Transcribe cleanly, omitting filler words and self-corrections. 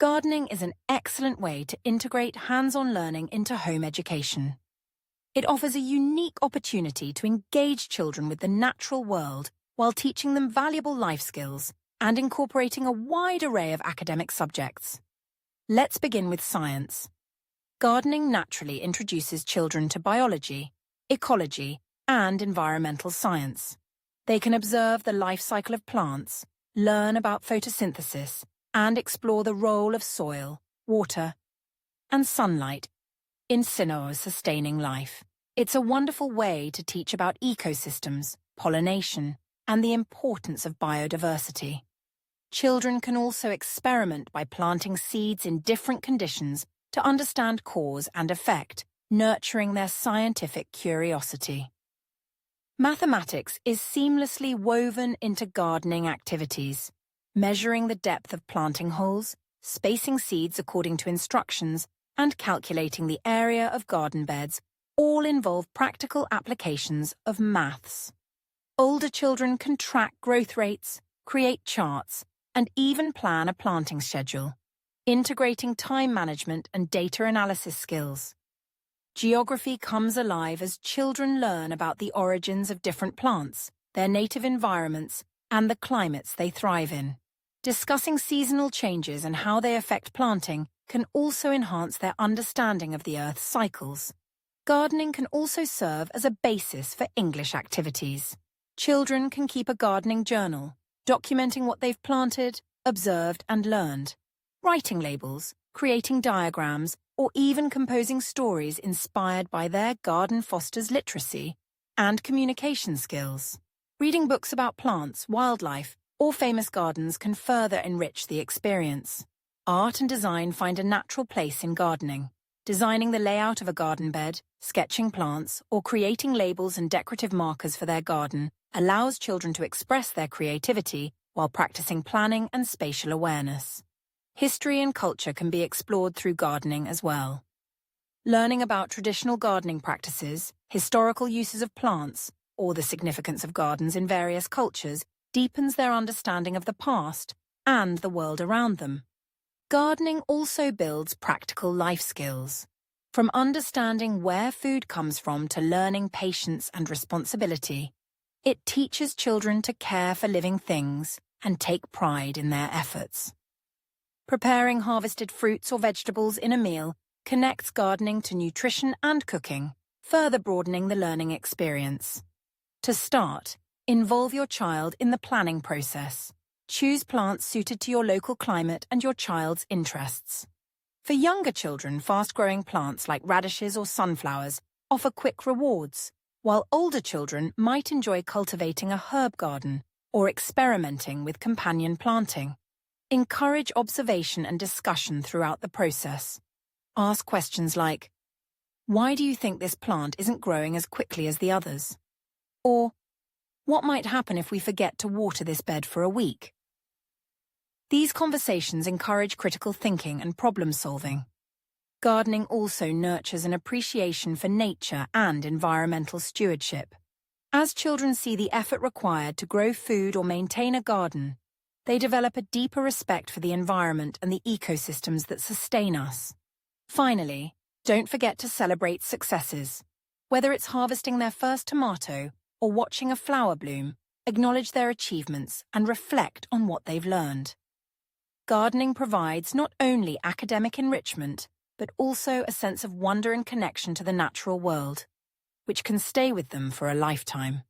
Gardening is an excellent way to integrate hands-on learning into home education. It offers a unique opportunity to engage children with the natural world while teaching them valuable life skills and incorporating a wide array of academic subjects. Let's begin with science. Gardening naturally introduces children to biology, ecology, and environmental science. They can observe the life cycle of plants, learn about photosynthesis, and explore the role of soil, water, and sunlight in sustaining life. It's a wonderful way to teach about ecosystems, pollination, and the importance of biodiversity. Children can also experiment by planting seeds in different conditions to understand cause and effect, nurturing their scientific curiosity. Mathematics is seamlessly woven into gardening activities. Measuring the depth of planting holes, spacing seeds according to instructions, and calculating the area of garden beds all involve practical applications of maths. Older children can track growth rates, create charts, and even plan a planting schedule, integrating time management and data analysis skills. Geography comes alive as children learn about the origins of different plants, their native environments, and the climates they thrive in. Discussing seasonal changes and how they affect planting can also enhance their understanding of the Earth's cycles. Gardening can also serve as a basis for English activities. Children can keep a gardening journal, documenting what they've planted, observed, and learned. Writing labels, creating diagrams, or even composing stories inspired by their garden fosters literacy and communication skills. Reading books about plants, wildlife, or famous gardens can further enrich the experience. Art and design find a natural place in gardening. Designing the layout of a garden bed, sketching plants, or creating labels and decorative markers for their garden allows children to express their creativity while practicing planning and spatial awareness. History and culture can be explored through gardening as well. Learning about traditional gardening practices, historical uses of plants, or the significance of gardens in various cultures deepens their understanding of the past and the world around them. Gardening also builds practical life skills. From understanding where food comes from to learning patience and responsibility, it teaches children to care for living things and take pride in their efforts. Preparing harvested fruits or vegetables in a meal connects gardening to nutrition and cooking, further broadening the learning experience. To start, involve your child in the planning process. Choose plants suited to your local climate and your child's interests. For younger children, fast-growing plants like radishes or sunflowers offer quick rewards, while older children might enjoy cultivating a herb garden or experimenting with companion planting. Encourage observation and discussion throughout the process. Ask questions like, "Why do you think this plant isn't growing as quickly as the others?" Or, "What might happen if we forget to water this bed for a week?" These conversations encourage critical thinking and problem-solving. Gardening also nurtures an appreciation for nature and environmental stewardship. As children see the effort required to grow food or maintain a garden, they develop a deeper respect for the environment and the ecosystems that sustain us. Finally, don't forget to celebrate successes. Whether it's harvesting their first tomato or watching a flower bloom, acknowledge their achievements and reflect on what they've learned. Gardening provides not only academic enrichment, but also a sense of wonder and connection to the natural world, which can stay with them for a lifetime.